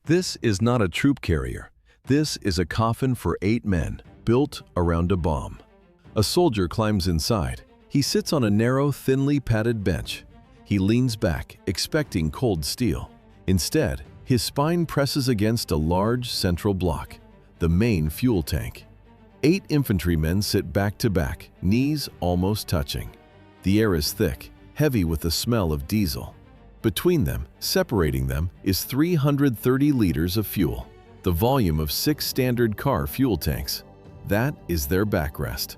This is not a troop carrier. This is a coffin for 8 men, built around a bomb. A soldier climbs inside. He sits on a narrow, thinly padded bench. He leans back, expecting cold steel. Instead, his spine presses against a large central block, the main fuel tank. 8 infantrymen sit back to back, knees almost touching. The air is thick, heavy with the smell of diesel. Between them, separating them, is 330 liters of fuel, the volume of 6 standard car fuel tanks. That is their backrest.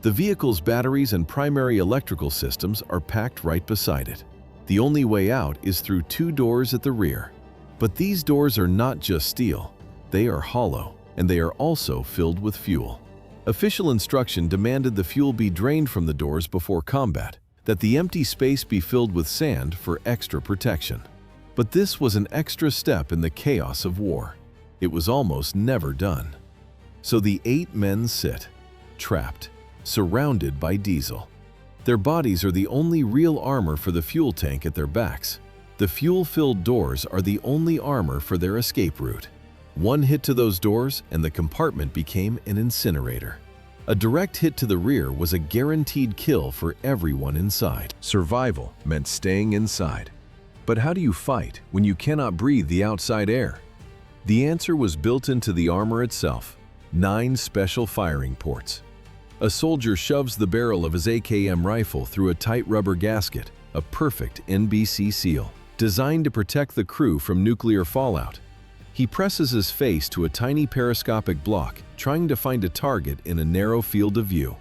The vehicle's batteries and primary electrical systems are packed right beside it. The only way out is through 2 doors at the rear. But these doors are not just steel. They are hollow, and they are also filled with fuel. Official instruction demanded the fuel be drained from the doors before combat, that the empty space be filled with sand for extra protection. But this was an extra step in the chaos of war. It was almost never done. So the 8 men sit, trapped, surrounded by diesel. Their bodies are the only real armor for the fuel tank at their backs. The fuel-filled doors are the only armor for their escape route. One hit to those doors and the compartment became an incinerator. A direct hit to the rear was a guaranteed kill for everyone inside. Survival meant staying inside. But how do you fight when you cannot breathe the outside air? The answer was built into the armor itself: 9 special firing ports. A soldier shoves the barrel of his AKM rifle through a tight rubber gasket, a perfect NBC seal, designed to protect the crew from nuclear fallout. He presses his face to a tiny periscopic block, trying to find a target in a narrow field of view.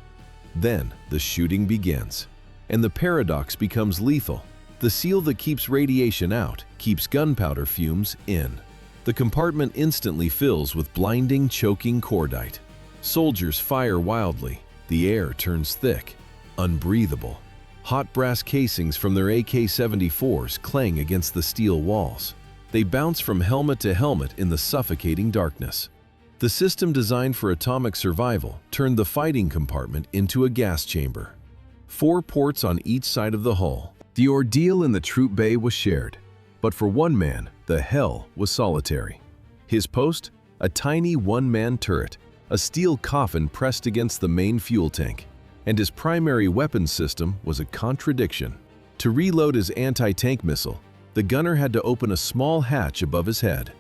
Then the shooting begins, and the paradox becomes lethal. The seal that keeps radiation out keeps gunpowder fumes in. The compartment instantly fills with blinding, choking cordite. Soldiers fire wildly. The air turns thick, unbreathable. Hot brass casings from their AK-74s clang against the steel walls. They bounce from helmet to helmet in the suffocating darkness. The system designed for atomic survival turned the fighting compartment into a gas chamber. 4 ports on each side of the hull. The ordeal in the troop bay was shared, but for one man, the hell was solitary. His post? A tiny one-man turret, a steel coffin pressed against the main fuel tank, and his primary weapons system was a contradiction. To reload his anti-tank missile, the gunner had to open a small hatch above his head.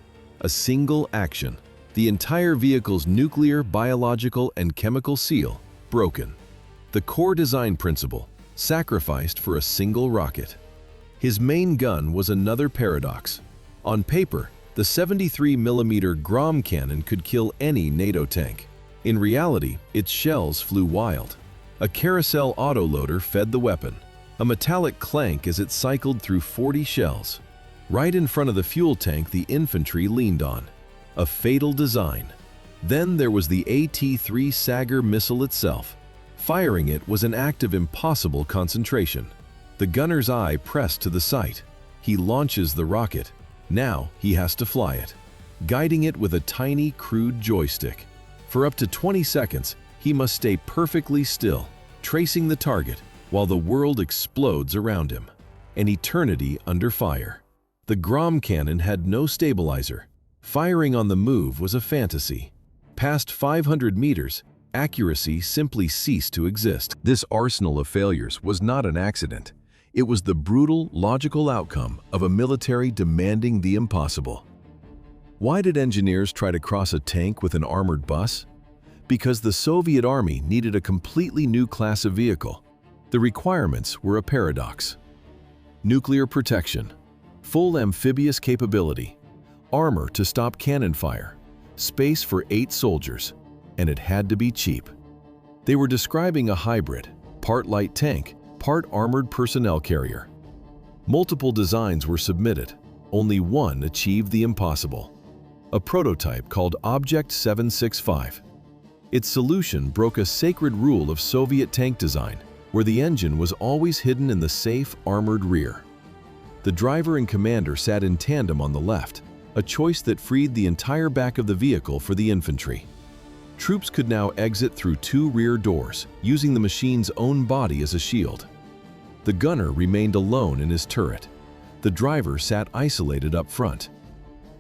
A single action. The entire vehicle's nuclear, biological, and chemical seal broken. The core design principle sacrificed for a single rocket. His main gun was another paradox. On paper, the 73mm Grom cannon could kill any NATO tank. In reality, its shells flew wild. A carousel autoloader fed the weapon, a metallic clank as it cycled through 40 shells. Right in front of the fuel tank the infantry leaned on. A fatal design. Then there was the AT-3 Sagar missile itself. Firing it was an act of impossible concentration. The gunner's eye pressed to the sight. He launches the rocket. Now he has to fly it, guiding it with a tiny, crude joystick. For up to 20 seconds, he must stay perfectly still, tracing the target, while the world explodes around him. An eternity under fire. The Grom cannon had no stabilizer. Firing on the move was a fantasy. Past 500 meters, accuracy simply ceased to exist. This arsenal of failures was not an accident. It was the brutal, logical outcome of a military demanding the impossible. Why did engineers try to cross a tank with an armored bus? Because the Soviet Army needed a completely new class of vehicle. The requirements were a paradox. Nuclear protection, full amphibious capability, armor to stop cannon fire, space for 8 soldiers, and it had to be cheap. They were describing a hybrid, part light tank, part armored personnel carrier. Multiple designs were submitted. Only one achieved the impossible. A prototype called Object 765. Its solution broke a sacred rule of Soviet tank design, where the engine was always hidden in the safe, armored rear. The driver and commander sat in tandem on the left, a choice that freed the entire back of the vehicle for the infantry. Troops could now exit through 2 rear doors, using the machine's own body as a shield. The gunner remained alone in his turret. The driver sat isolated up front.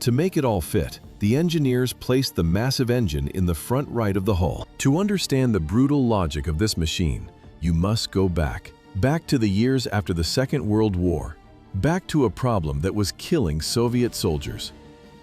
To make it all fit, the engineers placed the massive engine in the front right of the hull. To understand the brutal logic of this machine, you must go back to the years after the Second World War, back to a problem that was killing Soviet soldiers.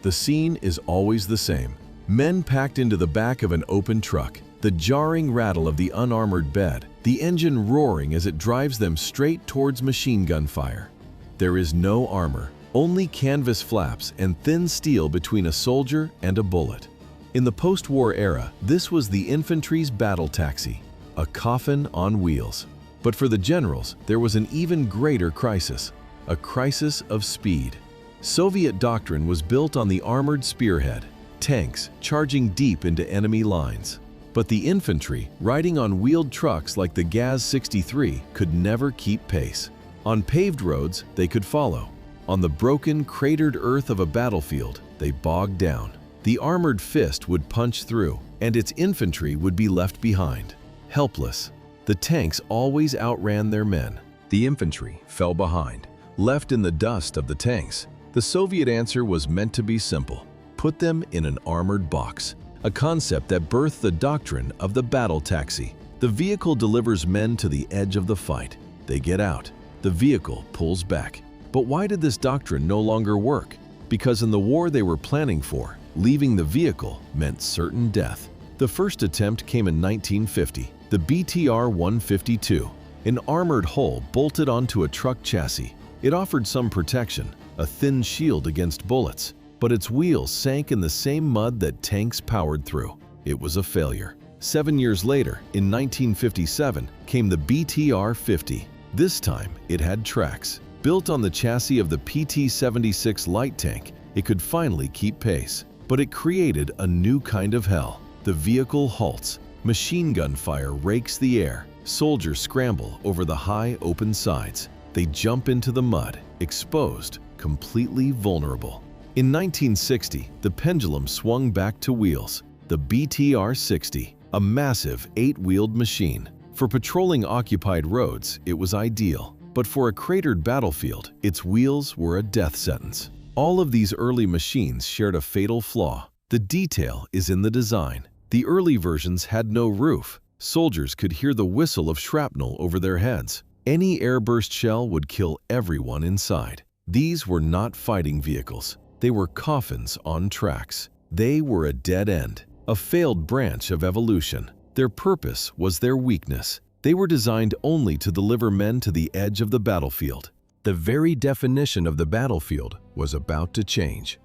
The scene is always the same. Men packed into the back of an open truck, the jarring rattle of the unarmored bed, the engine roaring as it drives them straight towards machine gun fire. There is no armor, only canvas flaps and thin steel between a soldier and a bullet. In the post-war era, this was the infantry's battle taxi, a coffin on wheels. But for the generals, there was an even greater crisis, a crisis of speed. Soviet doctrine was built on the armored spearhead, tanks charging deep into enemy lines. But the infantry, riding on wheeled trucks like the Gaz-63, could never keep pace. On paved roads, they could follow. On the broken, cratered earth of a battlefield, they bogged down. The armored fist would punch through, and its infantry would be left behind, helpless. The tanks always outran their men. The infantry fell behind, left in the dust of the tanks. The Soviet answer was meant to be simple: put them in an armored box, a concept that birthed the doctrine of the battle taxi. The vehicle delivers men to the edge of the fight. They get out. The vehicle pulls back. But why did this doctrine no longer work? Because in the war they were planning for, leaving the vehicle meant certain death. The first attempt came in 1950, the BTR-152, an armored hull bolted onto a truck chassis. It offered some protection, a thin shield against bullets, but its wheels sank in the same mud that tanks powered through. It was a failure. 7 years later, in 1957, came the BTR-50. This time, it had tracks. Built on the chassis of the PT-76 light tank, it could finally keep pace. But it created a new kind of hell. The vehicle halts. Machine gun fire rakes the air. Soldiers scramble over the high, open sides. They jump into the mud, exposed, completely vulnerable. In 1960, the pendulum swung back to wheels. The BTR-60, a massive 8-wheeled machine. For patrolling occupied roads, it was ideal. But for a cratered battlefield, its wheels were a death sentence. All of these early machines shared a fatal flaw. The detail is in the design. The early versions had no roof. Soldiers could hear the whistle of shrapnel over their heads. Any airburst shell would kill everyone inside. These were not fighting vehicles. They were coffins on tracks. They were a dead end, a failed branch of evolution. Their purpose was their weakness. They were designed only to deliver men to the edge of the battlefield. The very definition of the battlefield was about to change.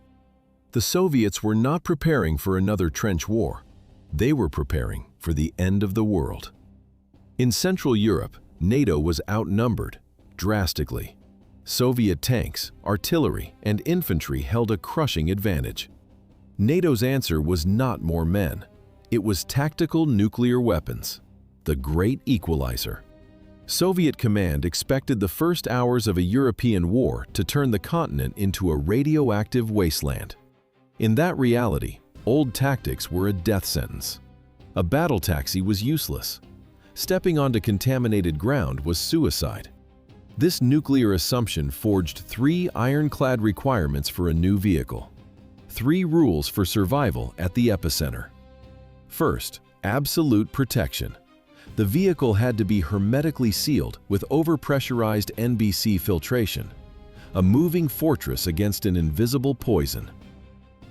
The Soviets were not preparing for another trench war. They were preparing for the end of the world. In Central Europe, NATO was outnumbered drastically. Soviet tanks, artillery, and infantry held a crushing advantage. NATO's answer was not more men. It was tactical nuclear weapons, the great equalizer. Soviet command expected the first hours of a European war to turn the continent into a radioactive wasteland. In that reality, old tactics were a death sentence. A battle taxi was useless. Stepping onto contaminated ground was suicide. This nuclear assumption forged 3 ironclad requirements for a new vehicle. 3 rules for survival at the epicenter. First, absolute protection. The vehicle had to be hermetically sealed with overpressurized NBC filtration, a moving fortress against an invisible poison.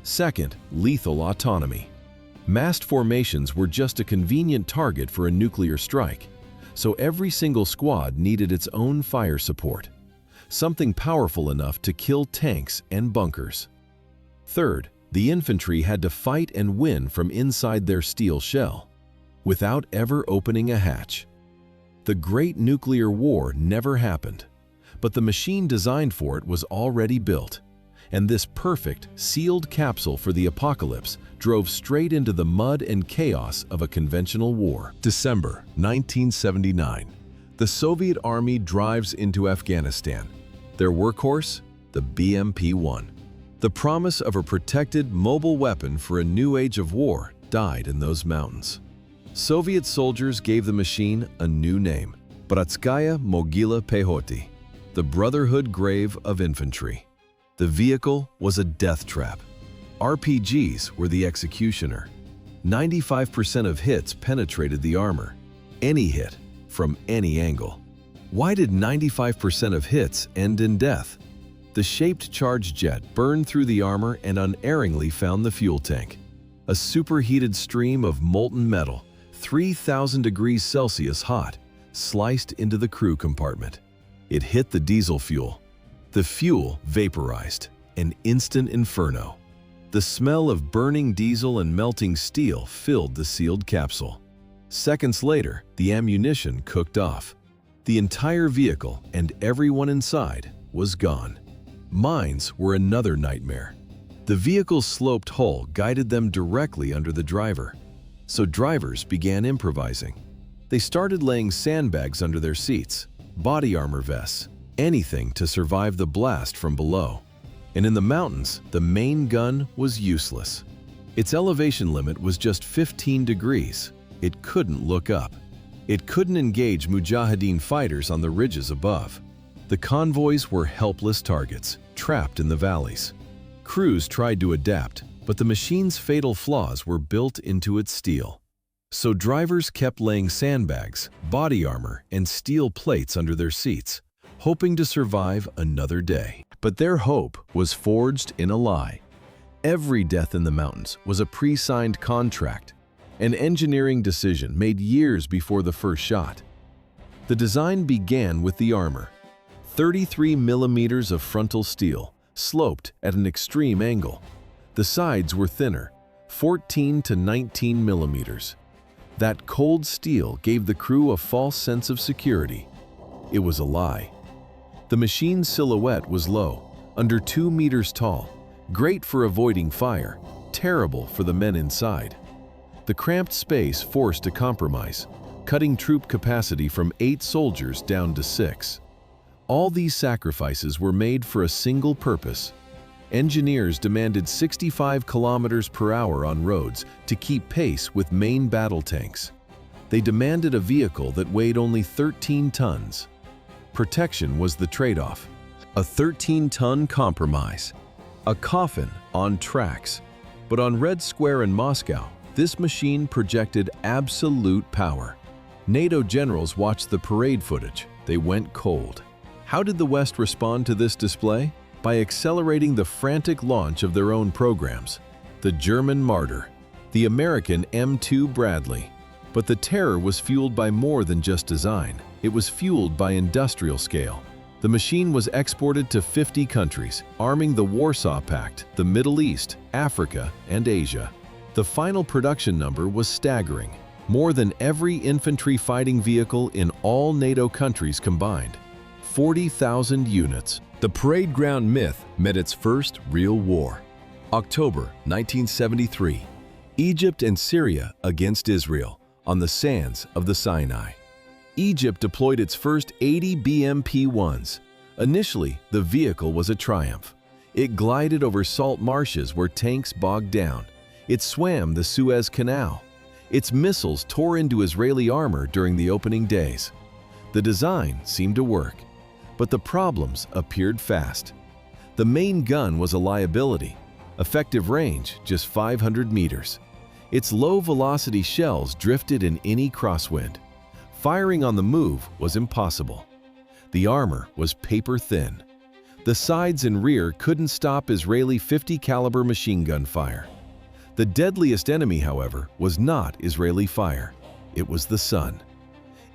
Second, lethal autonomy. Massed formations were just a convenient target for a nuclear strike, so every single squad needed its own fire support, something powerful enough to kill tanks and bunkers. Third, the infantry had to fight and win from inside their steel shell, without ever opening a hatch. The Great Nuclear War never happened, but the machine designed for it was already built, and this perfect, sealed capsule for the apocalypse drove straight into the mud and chaos of a conventional war. December 1979. The Soviet Army drives into Afghanistan. Their workhorse? The BMP-1. The promise of a protected, mobile weapon for a new age of war died in those mountains. Soviet soldiers gave the machine a new name, Bratskaya Mogila Pehoty, the Brotherhood Grave of Infantry. The vehicle was a death trap, RPGs were the executioner. 95% of hits penetrated the armor. Any hit, from any angle. Why did 95% of hits end in death? The shaped charge jet burned through the armor and unerringly found the fuel tank. A superheated stream of molten metal, 3,000 degrees Celsius hot, sliced into the crew compartment. It hit the diesel fuel. The fuel vaporized, an instant inferno. The smell of burning diesel and melting steel filled the sealed capsule. Seconds later, the ammunition cooked off. The entire vehicle and everyone inside was gone. Mines were another nightmare. The vehicle's sloped hull guided them directly under the driver. So drivers began improvising. They started laying sandbags under their seats, body armor vests, anything to survive the blast from below. And in the mountains, the main gun was useless. Its elevation limit was just 15 degrees. It couldn't look up. It couldn't engage Mujahideen fighters on the ridges above. The convoys were helpless targets, trapped in the valleys. Crews tried to adapt, but the machine's fatal flaws were built into its steel. So drivers kept laying sandbags, body armor, and steel plates under their seats, hoping to survive another day. But their hope was forged in a lie. Every death in the mountains was a pre-signed contract, an engineering decision made years before the first shot. The design began with the armor. 33 millimeters of frontal steel, sloped at an extreme angle. The sides were thinner, 14 to 19 millimeters. That cold steel gave the crew a false sense of security. It was a lie. The machine's silhouette was low, under 2 meters tall, great for avoiding fire, terrible for the men inside. The cramped space forced a compromise, cutting troop capacity from 8 soldiers down to 6. All these sacrifices were made for a single purpose. Engineers demanded 65 kilometers per hour on roads to keep pace with main battle tanks. They demanded a vehicle that weighed only 13 tons. Protection was the trade-off. A 13-ton compromise. A coffin on tracks. But on Red Square in Moscow, this machine projected absolute power. NATO generals watched the parade footage. They went cold. How did the West respond to this display? By accelerating the frantic launch of their own programs. The German Martyr, the American M2 Bradley. But the terror was fueled by more than just design. It was fueled by industrial scale. The machine was exported to 50 countries, arming the Warsaw Pact, the Middle East, Africa, and Asia. The final production number was staggering, more than every infantry fighting vehicle in all NATO countries combined. 40,000 units. The parade ground myth met its first real war. October 1973. Egypt and Syria against Israel on the sands of the Sinai. Egypt deployed its first 80 BMP-1s. Initially, the vehicle was a triumph. It glided over salt marshes where tanks bogged down. It swam the Suez Canal. Its missiles tore into Israeli armor during the opening days. The design seemed to work, but the problems appeared fast. The main gun was a liability. Effective range, just 500 meters. Its low-velocity shells drifted in any crosswind. Firing on the move was impossible. The armor was paper-thin. The sides and rear couldn't stop Israeli 50-caliber machine gun fire. The deadliest enemy, however, was not Israeli fire. It was the sun.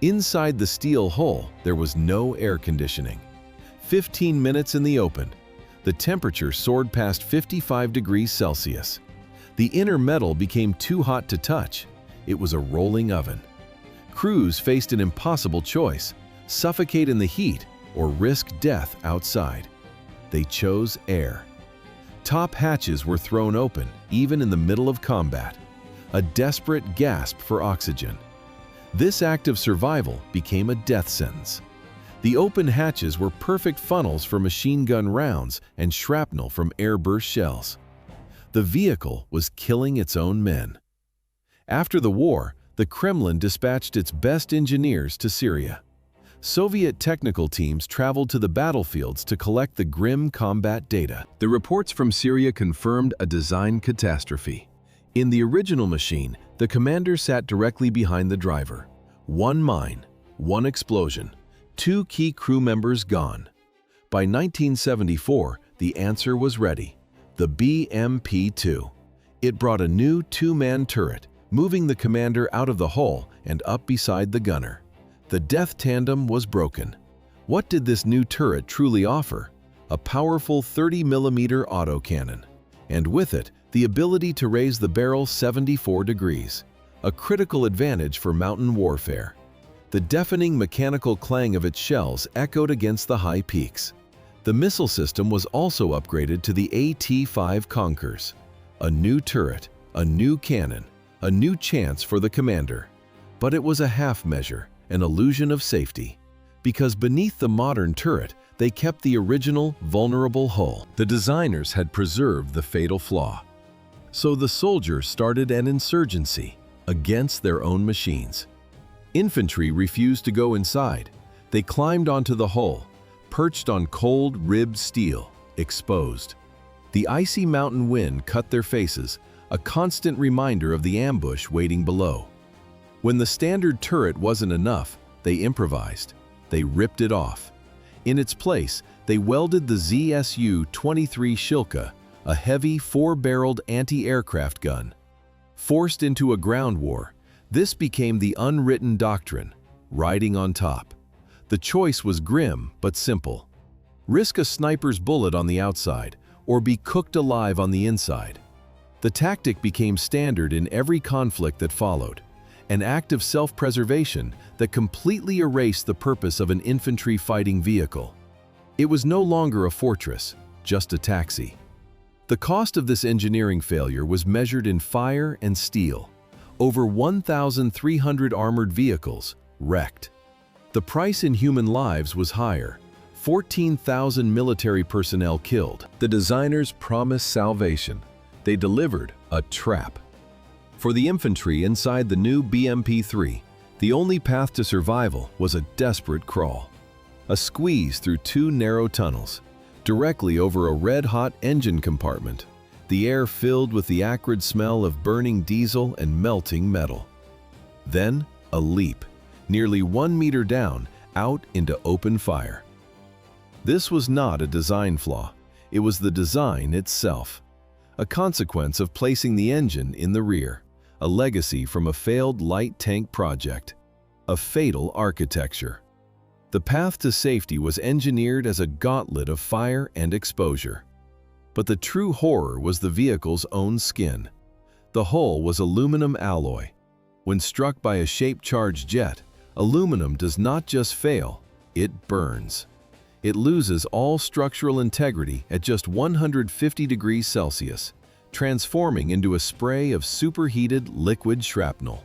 Inside the steel hull, there was no air conditioning. 15 minutes in the open, the temperature soared past 55 degrees Celsius. The inner metal became too hot to touch. It was a rolling oven. Crews faced an impossible choice: suffocate in the heat or risk death outside. They chose air. Top hatches were thrown open, even in the middle of combat. A desperate gasp for oxygen. This act of survival became a death sentence. The open hatches were perfect funnels for machine gun rounds and shrapnel from airburst shells. The vehicle was killing its own men. After the war, the Kremlin dispatched its best engineers to Syria. Soviet technical teams traveled to the battlefields to collect the grim combat data. The reports from Syria confirmed a design catastrophe. In the original machine, the commander sat directly behind the driver. One mine, one explosion, 2 key crew members gone. By 1974, the answer was ready: the BMP-2. It brought a new 2-man turret, moving the commander out of the hull and up beside the gunner. The death tandem was broken. What did this new turret truly offer? A powerful 30mm autocannon, and with it, the ability to raise the barrel 74 degrees, a critical advantage for mountain warfare. The deafening mechanical clang of its shells echoed against the high peaks. The missile system was also upgraded to the AT-5 Konkurs. A new turret, a new cannon, a new chance for the commander. But it was a half measure, an illusion of safety. Because beneath the modern turret, they kept the original, vulnerable hull. The designers had preserved the fatal flaw. So the soldiers started an insurgency against their own machines. Infantry refused to go inside. They climbed onto the hull, perched on cold, ribbed steel, exposed. The icy mountain wind cut their faces, a constant reminder of the ambush waiting below. When the standard turret wasn't enough, they improvised. They ripped it off. In its place, they welded the ZSU-23 Shilka, a heavy 4-barreled anti-aircraft gun. Forced into a ground war, this became the unwritten doctrine: riding on top. The choice was grim but simple. Risk a sniper's bullet on the outside, or be cooked alive on the inside. The tactic became standard in every conflict that followed, an act of self-preservation that completely erased the purpose of an infantry fighting vehicle. It was no longer a fortress, just a taxi. The cost of this engineering failure was measured in fire and steel. Over 1,300 armored vehicles wrecked. The price in human lives was higher: 14,000 military personnel killed. The designers promised salvation. They delivered a trap. For the infantry inside the new BMP-3, the only path to survival was a desperate crawl. A squeeze through 2 narrow tunnels, directly over a red-hot engine compartment, the air filled with the acrid smell of burning diesel and melting metal. Then, a leap, nearly 1 meter down, out into open fire. This was not a design flaw. It was the design itself. A consequence of placing the engine in the rear. A legacy from a failed light tank project. A fatal architecture. The path to safety was engineered as a gauntlet of fire and exposure. But the true horror was the vehicle's own skin. The hull was aluminum alloy. When struck by a shape-charged jet, aluminum does not just fail, it burns. It loses all structural integrity at just 150 degrees Celsius, transforming into a spray of superheated liquid shrapnel.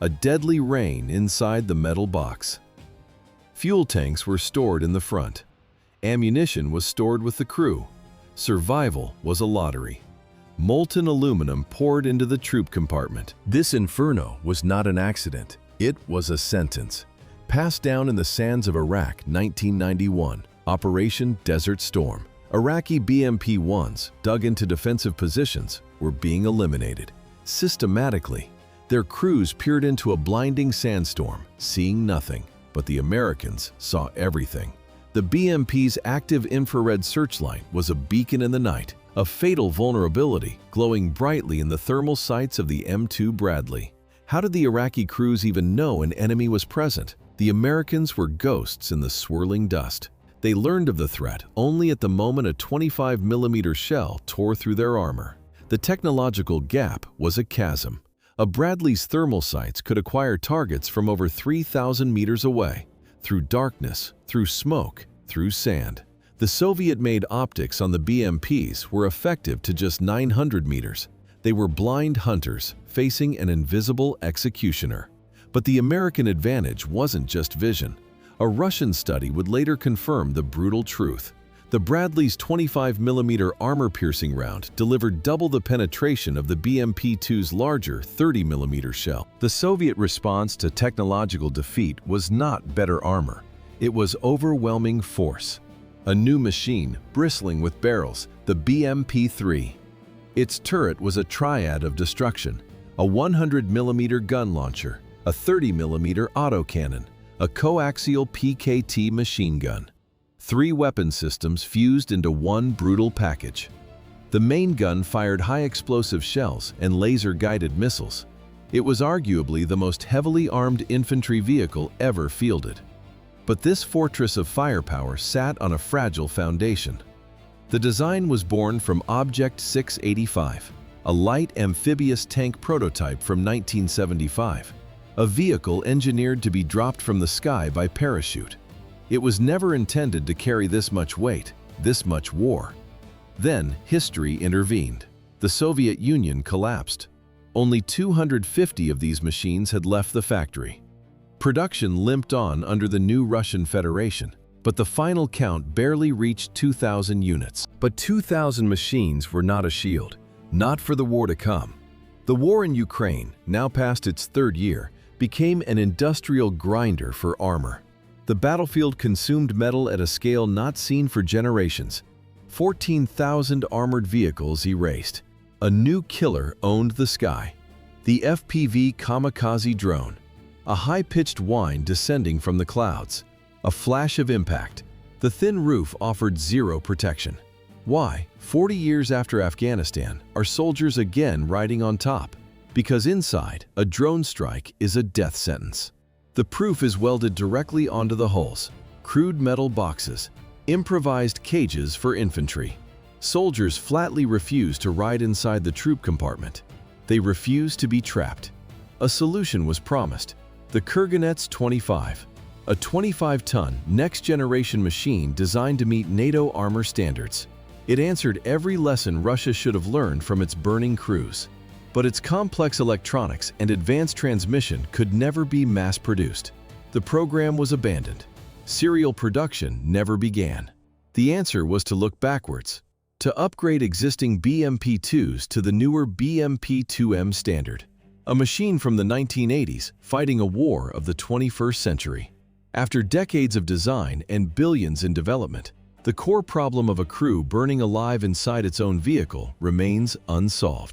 A deadly rain inside the metal box. Fuel tanks were stored in the front. Ammunition was stored with the crew. Survival was a lottery. Molten aluminum poured into the troop compartment. This inferno was not an accident. It was a sentence. Passed down in the sands of Iraq, 1991, Operation Desert Storm. Iraqi BMP-1s, dug into defensive positions, were being eliminated. Systematically, their crews peered into a blinding sandstorm, seeing nothing. But the Americans saw everything. The BMP's active infrared searchlight was a beacon in the night, a fatal vulnerability glowing brightly in the thermal sights of the M2 Bradley. How did the Iraqi crews even know an enemy was present? The Americans were ghosts in the swirling dust. They learned of the threat only at the moment a 25mm shell tore through their armor. The technological gap was a chasm. A Bradley's thermal sights could acquire targets from over 3,000 meters away, through darkness, through smoke, through sand. The Soviet-made optics on the BMPs were effective to just 900 meters. They were blind hunters facing an invisible executioner. But the American advantage wasn't just vision. A Russian study would later confirm the brutal truth. The Bradley's 25mm armor-piercing round delivered double the penetration of the BMP-2's larger 30mm shell. The Soviet response to technological defeat was not better armor. It was overwhelming force. A new machine, bristling with barrels, the BMP-3. Its turret was a triad of destruction: a 100mm gun launcher, a 30mm autocannon, a coaxial PKT machine gun. 3 weapon systems fused into one brutal package. The main gun fired high-explosive shells and laser-guided missiles. It was arguably the most heavily armed infantry vehicle ever fielded. But this fortress of firepower sat on a fragile foundation. The design was born from Object 685, a light amphibious tank prototype from 1975, a vehicle engineered to be dropped from the sky by parachute. It was never intended to carry this much weight, this much war. Then history intervened. The Soviet Union collapsed. Only 250 of these machines had left the factory. Production limped on under the new Russian Federation, but the final count barely reached 2,000 units. But 2,000 machines were not a shield, not for the war to come. The war in Ukraine, now past its 3rd year, became an industrial grinder for armor. The battlefield consumed metal at a scale not seen for generations. 14,000 armored vehicles erased. A new killer owned the sky: the FPV kamikaze drone. A high-pitched whine descending from the clouds. A flash of impact. The thin roof offered zero protection. Why, 40 years after Afghanistan, are soldiers again riding on top? Because inside, a drone strike is a death sentence. The proof is welded directly onto the hulls: crude metal boxes, improvised cages for infantry. Soldiers flatly refuse to ride inside the troop compartment. They refuse to be trapped. A solution was promised: the Kurganets 25, a 25-ton, next-generation machine designed to meet NATO armor standards. It answered every lesson Russia should have learned from its burning crews. But its complex electronics and advanced transmission could never be mass-produced. The program was abandoned. Serial production never began. The answer was to look backwards, to upgrade existing BMP-2s to the newer BMP-2M standard, a machine from the 1980s fighting a war of the 21st century. After decades of design and billions in development, the core problem of a crew burning alive inside its own vehicle remains unsolved.